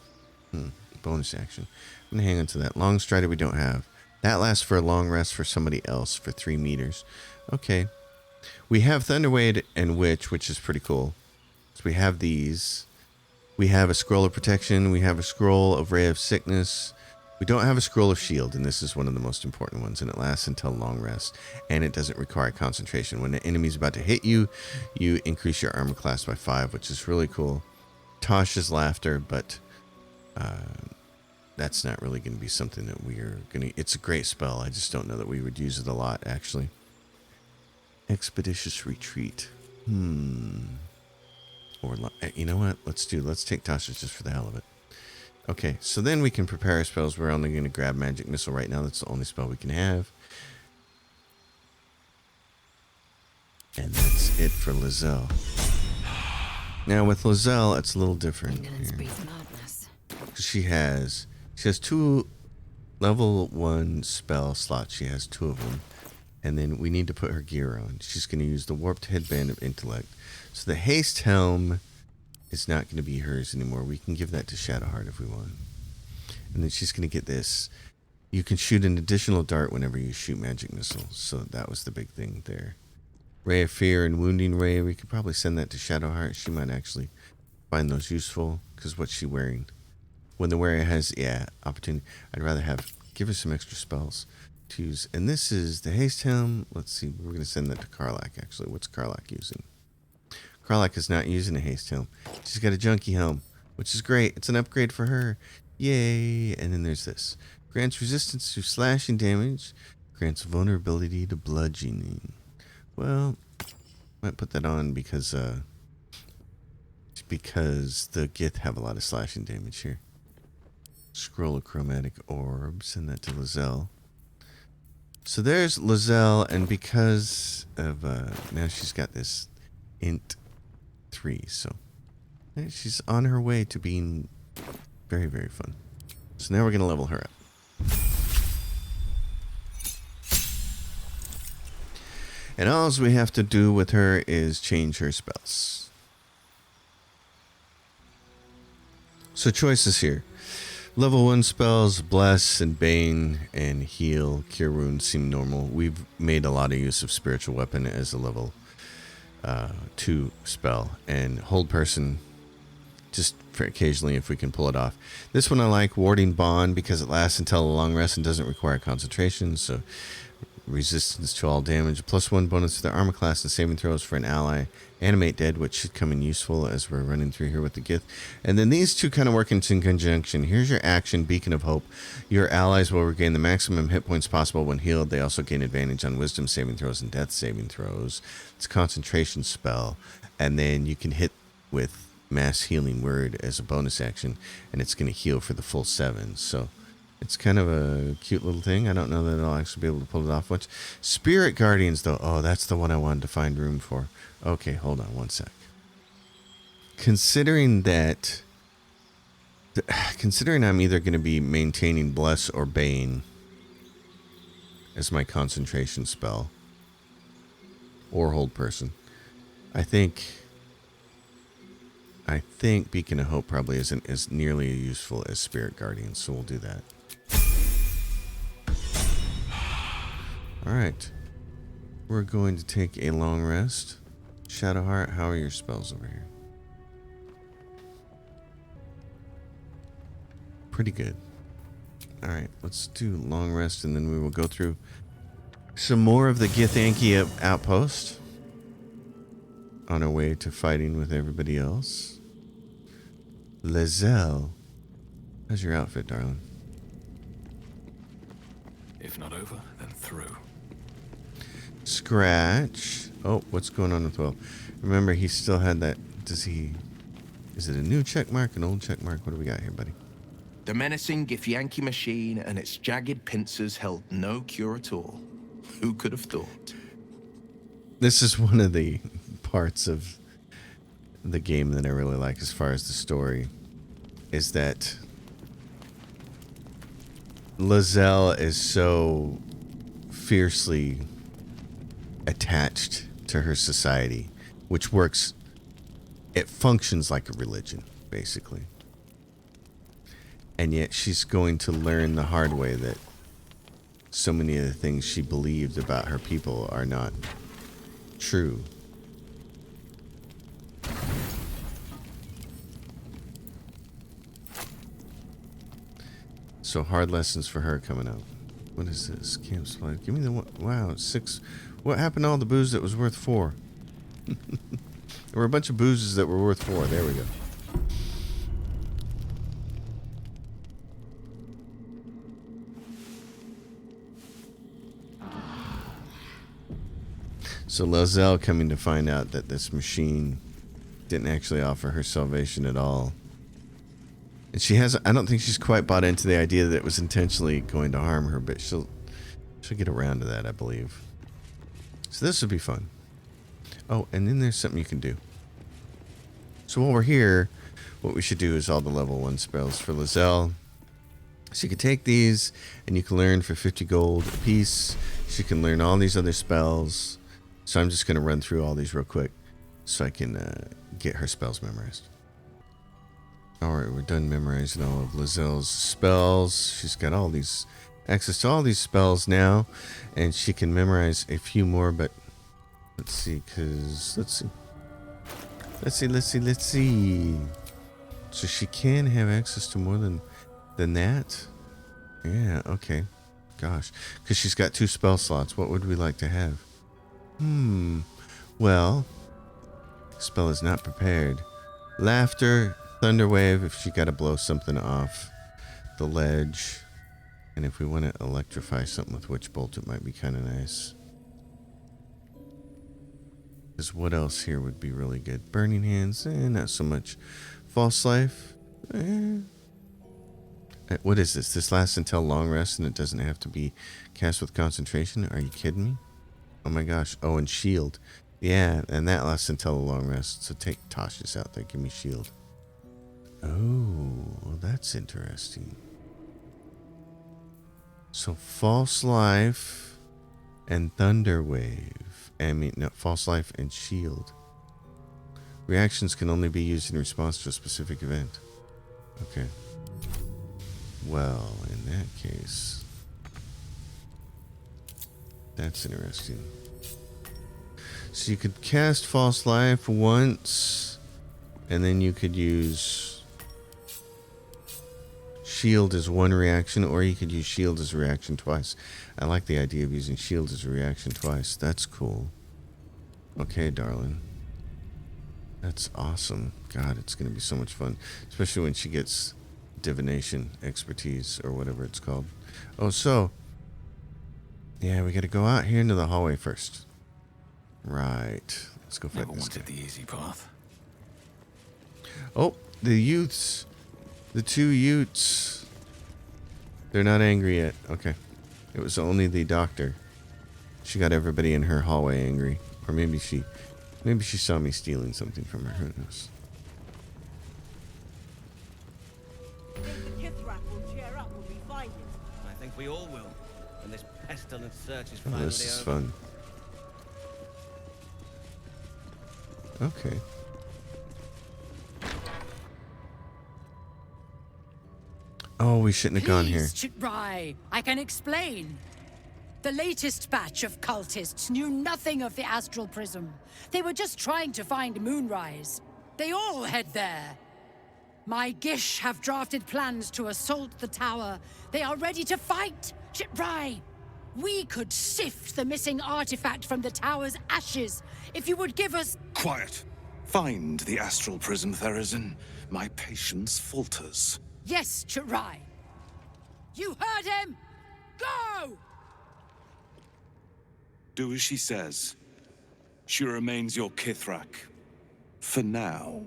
Bonus action. I'm going to hang on to that. Long Strider we don't have. That lasts for a long rest for somebody else for 3 meters. Okay. We have Thunderwave and Witch, which is pretty cool. So we have these. We have a Scroll of Protection. We have a Scroll of Ray of Sickness. We don't have a Scroll of Shield, and this is one of the most important ones, and it lasts until long rest, and it doesn't require concentration. When the enemy's about to hit you, you increase your armor class by 5, which is really cool. Tasha's Laughter, but that's not really going to be something that we are going to... It's a great spell. I just don't know that we would use it a lot, actually. Expeditious Retreat. Or, you know what? Let's take Tasha's just for the hell of it. Okay, so then we can prepare our spells. We're only going to grab Magic Missile right now. That's the only spell we can have. And that's it for Lizelle. Now with Lizelle, it's a little different here. She has 2 level 1 spell slots. She has 2 of them. And then we need to put her gear on. She's going to use the Warped Headband of Intellect. So the Haste Helm is not going to be hers anymore. We can give that to Shadowheart if we want. And then she's going to get this. You can shoot an additional dart whenever you shoot Magic Missiles. So that was the big thing there. Ray of Fear and Wounding Ray. We could probably send that to Shadowheart. She might actually find those useful. Because what's she wearing? When the wearer has, opportunity. I'd rather give her some extra spells to use. And this is the Haste Helm. Let's see. We're going to send that to Karlach, actually. What's Karlach using? Karlach is not using a Haste Helm. She's got a Junkie Helm, which is great. It's an upgrade for her. Yay. And then there's this. Grants resistance to slashing damage. Grants vulnerability to bludgeoning. Well, might put that on because the Gith have a lot of slashing damage here. Scroll of Chromatic Orb. Send that to Lizelle. So there's Lizelle, and because of now she's got this int 3, so she's on her way to being very, very fun. So now we're gonna level her up. And all we have to do with her is change her spells. So choices here. Level 1 spells, Bless and Bane and Heal, Cure Wounds seem normal. We've made a lot of use of Spiritual Weapon as a level 2 spell. And Hold Person, just for occasionally if we can pull it off. This one I like, Warding Bond, because it lasts until a long rest and doesn't require concentration. So resistance to all damage, +1 bonus to the armor class and saving throws for an ally. Animate Dead, which should come in useful as we're running through here with the Gith. And then these two kind of work in conjunction. Here's your action, Beacon of Hope. Your allies will regain the maximum hit points possible when healed. They also gain advantage on wisdom saving throws and death saving throws. It's a concentration spell. And then you can hit with Mass Healing Word as a bonus action, and it's going to heal for the full 7. So it's kind of a cute little thing. I don't know that I'll actually be able to pull it off much. Spirit Guardians, though. Oh, that's the one I wanted to find room for. Okay, hold on one sec. Considering I'm either going to be maintaining Bless or Bane as my concentration spell, or Hold Person, I think I think Beacon of Hope probably isn't as nearly as useful as Spirit Guardian, so we'll do that. Alright. We're going to take a long rest. Shadowheart, how are your spells over here? Pretty good. Alright, let's do long rest and then we will go through some more of the Githyanki outpost on our way to fighting with everybody else. Lizelle, how's your outfit, darling? If not over, then through. Scratch. Oh, what's going on with Will? Remember, he still had that. Does he? Is it a new check mark, an old check mark? What do we got here, buddy? The menacing Githyanki machine and its jagged pincers held no cure at all. Who could have thought? This is one of the parts of the game that I really like as far as the story, is that Lizelle is so fiercely attached to her society, which works, it functions like a religion, basically. And yet she's going to learn the hard way that so many of the things she believed about her people are not true. So hard lessons for her coming up. What is this? Camp supply. Give me the one. Wow, 6. What happened to all the booze that was worth 4? There were a bunch of boozes that were worth 4. There we go. So Lizelle coming to find out that this machine didn't actually offer her salvation at all. And she has, I don't think she's quite bought into the idea that it was intentionally going to harm her, but she'll get around to that, I believe. So this would be fun. Oh, and then there's something you can do. So while we're here, what we should do is all the level 1 spells for Lizelle. So you can take these and you can learn for 50 gold a piece. She can learn all these other spells. So I'm just going to run through all these real quick so I can get her spells memorized. Alright, we're done memorizing all of Lizelle's spells. She's got all these, access to all these spells now, and she can memorize a few more, but let's see, let's see. So she can have access to more than that? Yeah, okay. Gosh, because she's got 2 spell slots. What would we like to have? Well, spell is not prepared. Laughter, Thunderwave, if she got to blow something off the ledge. And if we want to electrify something with Witch Bolt, it might be kind of nice. Because what else here would be really good? Burning Hands, not so much. False Life, What is this? This lasts until long rest and it doesn't have to be cast with concentration? Are you kidding me? Oh my gosh. Oh, and Shield. Yeah, and that lasts until a long rest. So take Tasha's out there. Give me Shield. Oh, well, that's interesting. So False Life and Thunderwave. False Life and Shield. Reactions can only be used in response to a specific event. Okay. Well, in that case, that's interesting. So you could cast False Life once, and then you could use Shield as one reaction, or you could use Shield as a reaction twice. I like the idea of using Shield as a reaction twice. That's cool. Okay, darling. That's awesome. God, it's going to be so much fun. Especially when she gets divination expertise, or whatever it's called. Oh, so yeah, we got to go out here into the hallway first. Right. Let's go fight this guy. The easy path. Oh, the youths. The 2 Utes. They're not angry yet. Okay. It was only the doctor. She got everybody in her hallway angry. Or maybe she saw me stealing something from her. Who knows? I think we all will when this pestilent search is Oh, finally this is over. fun. Okay. Oh, we shouldn't have gone here. Please, Chitrai, I can explain. The latest batch of cultists knew nothing of the astral prism. They were just trying to find Moonrise. They all head there. My Gish have drafted plans to assault the tower. They are ready to fight, Chitrai. We could sift the missing artifact from the tower's ashes if you would give us... Quiet. Find the astral prism, Therazin. My patience falters. Yes, Chitrai. You heard him! Go! Do as she says. She remains your Kithrak. For now.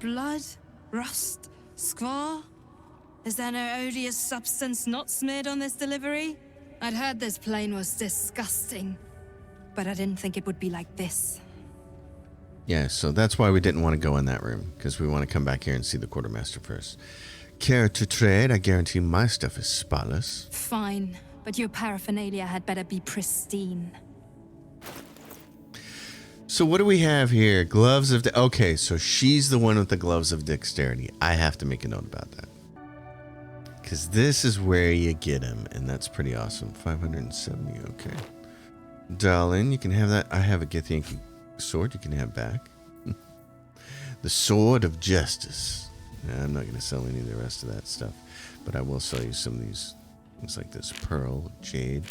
Blood? Rust? Squall? Is there no odious substance not smeared on this delivery? I'd heard this plane was disgusting, but I didn't think it would be like this. Yeah, so that's why we didn't want to go in that room, because we want to come back here and see the quartermaster first. Care to trade? I guarantee my stuff is spotless. Fine, but your paraphernalia had better be pristine. So what do we have here? Gloves of... Okay, so she's the one with the gloves of dexterity. I have to make a note about that. Because this is where you get him, and that's pretty awesome. 570, okay. Darling, you can have that. I have a Githyanki sword you can have back. The Sword of Justice. Nah, I'm not going to sell any of the rest of that stuff, but I will sell you some of these things like this. Pearl, Jade,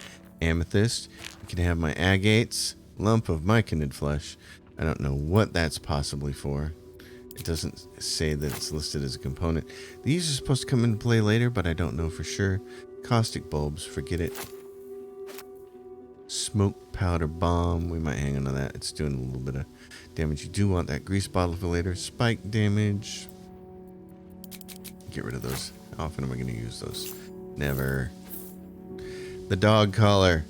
Amethyst. You can have my agates. Lump of myconid flesh. I don't know what that's possibly for. It doesn't say that it's listed as a component. These are supposed to come into play later, but I don't know for sure. Caustic bulbs, forget it. Smoke powder bomb, we might hang on to that. It's doing a little bit of damage. You do want that grease bottle for later. Spike damage. Get rid of those. How often am I going to use those? Never. The dog collar.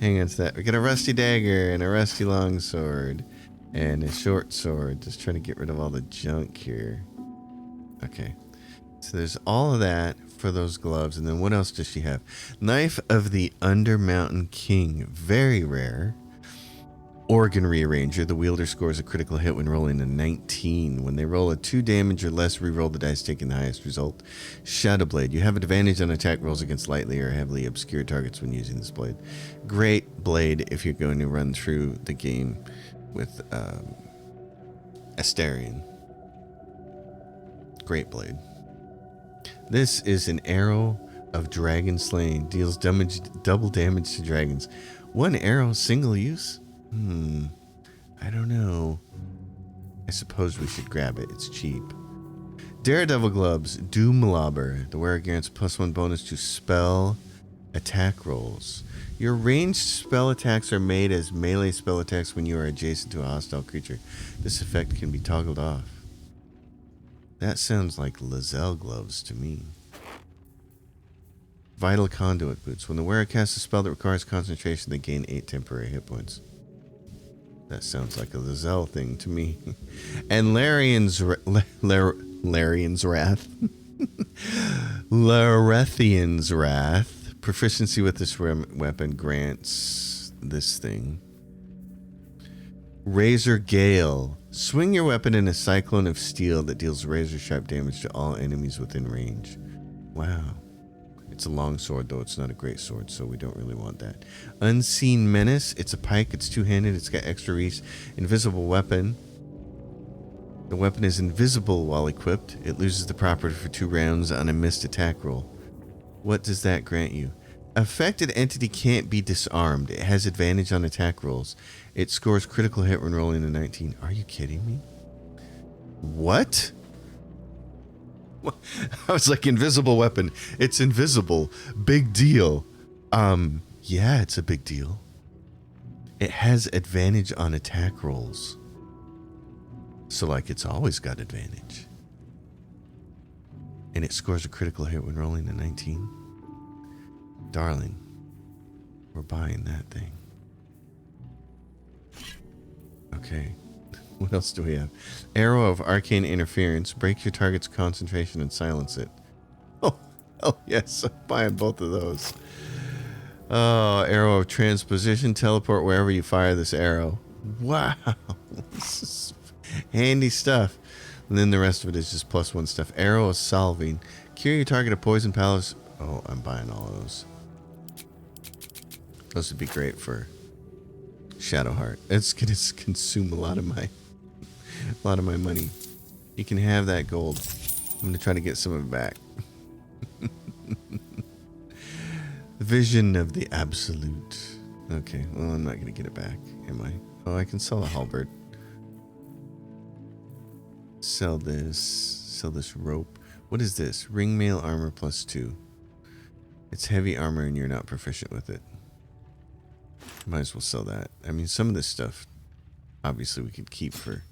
Hang on to that. We got a rusty dagger and a rusty longsword and a short sword. Just trying to get rid of all the junk here. Okay. So there's all of that for those gloves. And then what else does she have? Knife of the Undermountain King. Very rare. Organ Rearranger. The wielder scores a critical hit when rolling a 19. When they roll a 2 damage or less, reroll the dice, taking the highest result. Shadow Blade. You have an advantage on attack rolls against lightly or heavily obscure targets when using this blade. Great blade if you're going to run through the game with Astarion. Great blade. This is an arrow of dragon slaying. Deals double damage to dragons. One arrow, single use? I don't know. I suppose we should grab it. It's cheap. Daredevil gloves. Doom Lobber. The wearer grants +1 bonus to spell attack rolls. Your ranged spell attacks are made as melee spell attacks when you are adjacent to a hostile creature. This effect can be toggled off. That sounds like Lizelle gloves to me. Vital Conduit Boots. When the wearer casts a spell that requires concentration, they gain 8 temporary hit points. That sounds like a Lizelle thing to me. And Larian's Wrath. Larethian's Wrath. Proficiency with this weapon grants this thing. Razor Gale. Swing your weapon in a cyclone of steel that deals razor sharp damage to all enemies within range. Wow. It's a long sword, though it's not a great sword, so we don't really want that. Unseen Menace. It's a pike. It's two-handed. It's got extra reach. Invisible weapon. The weapon is invisible while equipped. It loses the property for 2 rounds on a missed attack roll. What does that grant you? Affected entity can't be disarmed. It has advantage on attack rolls. It scores critical hit when rolling a 19. Are you kidding me? What? I was like, invisible weapon. It's invisible. Big deal. Yeah, it's a big deal. It has advantage on attack rolls. So, like, it's always got advantage. And it scores a critical hit when rolling a 19. Darling, we're buying that thing. Okay. What else do we have? Arrow of Arcane Interference. Break your target's concentration and silence it. Oh yes. I'm buying both of those. Oh, Arrow of Transposition. Teleport wherever you fire this arrow. Wow. This is handy stuff. And then the rest of it is just +1 stuff. Arrow of Solving. Cure your target of Poison Palace. Oh, I'm buying all of those. Those would be great for Shadowheart. It's going to consume a lot of my money. You can have that gold. I'm going to try to get some of it back. Vision of the Absolute. Okay, well, I'm not going to get it back, am I? Oh, I can sell a halberd. Sell this rope. What is this? Ringmail armor +2. It's heavy armor and you're not proficient with it. Might as well sell that. I mean, some of this stuff, obviously we could keep for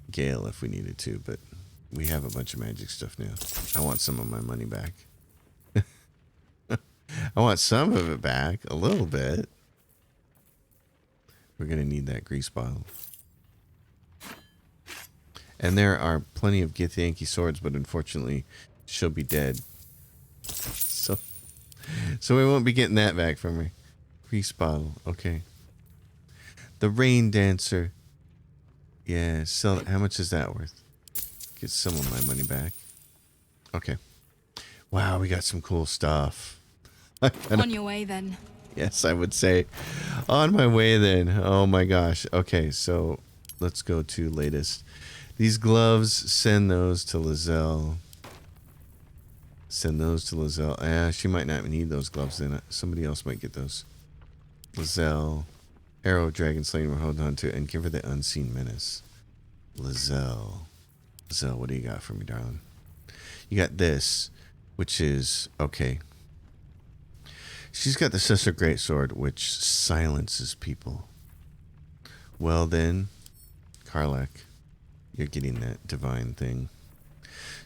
Gale if we needed to, but we have a bunch of magic stuff now. I want some of my money back. I want some of it back, a little bit. We're going to need that grease bottle. And there are plenty of Githyanki swords, but unfortunately, she'll be dead. So we won't be getting that back from her. Grease bottle, okay. The Rain Dancer. Yeah, sell it. How much is that worth? Get some of my money back. Okay. Wow, we got some cool stuff. On your way then. Yes, I would say. On my way then. Oh my gosh. Okay, so let's go to latest. These gloves, send those to Lizelle. Send those to Lizelle. She might not need those gloves then. Somebody else might get those. Lizelle. Arrow, Dragon Slaying, we're holding on to, and give her the Unseen Menace. Lizelle. Lizelle, what do you got for me, darling? You got this, which is, okay. She's got the Sister Greatsword, which silences people. Well then, Karlach, you're getting that divine thing.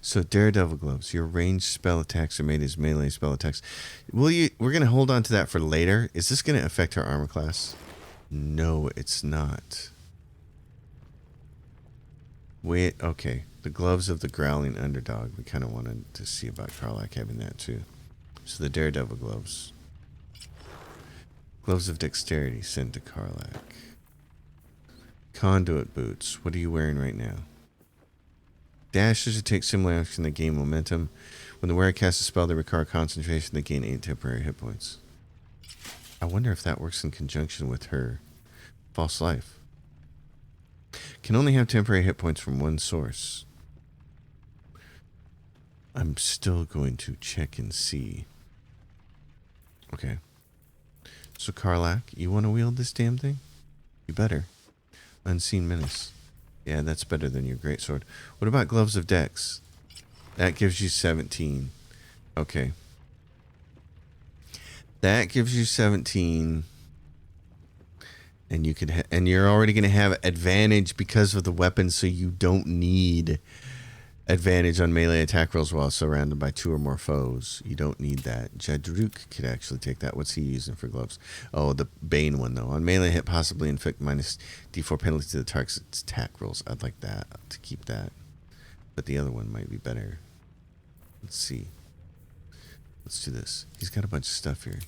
So Daredevil Gloves, your ranged spell attacks are made as melee spell attacks. We're going to hold on to that for later. Is this going to affect her armor class? No, it's not. Wait, okay. The Gloves of the Growling Underdog. We kind of wanted to see about Karlach having that too. So the Daredevil Gloves. Gloves of Dexterity, sent to Karlach. Conduit Boots. What are you wearing right now? Dashers who take similar action that gain momentum. When the wearer casts a spell that requires concentration, they gain 8 temporary hit points. I wonder if that works in conjunction with her False Life. Can only have temporary hit points from one source. I'm still going to check and see. Okay. So Karlach, you want to wield this damn thing? You better. Unseen Menace. Yeah, that's better than your greatsword. What about Gloves of Dex? That gives you 17. Okay. That gives you 17. And you could and you're already going to have advantage because of the weapon, so you don't need advantage on melee attack rolls while surrounded by 2 or more foes. You don't need that. Jadruk could actually take that. What's he using for gloves? Oh, the Bane one, though. On melee hit, possibly inflict minus D4 penalty to the target's attack rolls. I'd like that, to keep that. But the other one might be better. Let's see. Let's do this. He's got a bunch of stuff here.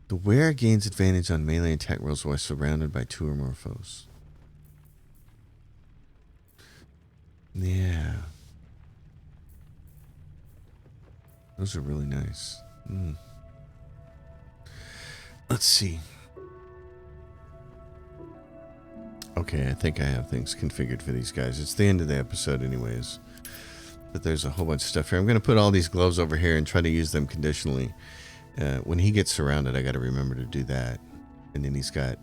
The wearer gains advantage on melee attack rolls while surrounded by 2 or more foes. Yeah. Those are really nice. Let's see. Okay, I think I have things configured for these guys. It's the end of the episode anyways. But there's a whole bunch of stuff here. I'm going to put all these gloves over here and try to use them conditionally. When he gets surrounded, I got to remember to do that. And then he's got,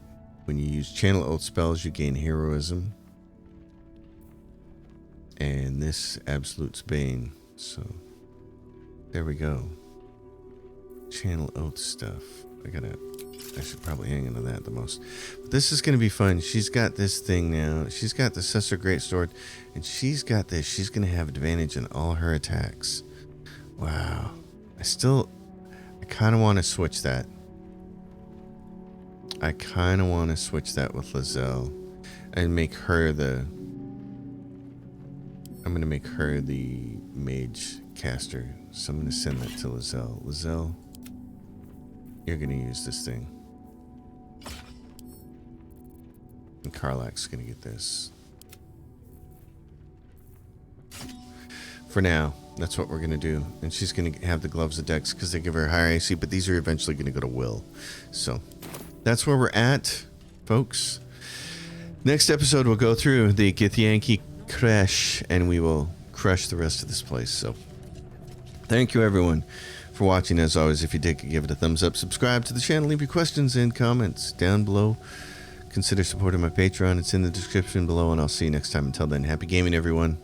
when you use channel old spells, you gain heroism. And this Absolute's Bane. So, there we go. channel oath stuff. I should probably hang into that the most. But this is going to be fun. She's got this thing now. She's got the Sussur Greatsword, and she's got this. She's going to have advantage in all her attacks. Wow. I kind of want to switch that. I kind of want to switch that with Lae'zel and make her the... I'm going to make her the mage caster. So I'm going to send that to Lae'zel. Lae'zel, you're going to use this thing. And Karlach's going to get this. For now, that's what we're going to do. And she's going to have the Gloves of Dex because they give her a higher AC, but these are eventually going to go to Will. So that's where we're at, folks. Next episode, we'll go through the Githyanki crash, and we will crush the rest of this place. So thank you, everyone, for watching. As always, if you did, give it a thumbs up. Subscribe to the channel. Leave your questions and comments down below. Consider supporting my Patreon. It's in the description below, and I'll see you next time. Until then, happy gaming, everyone.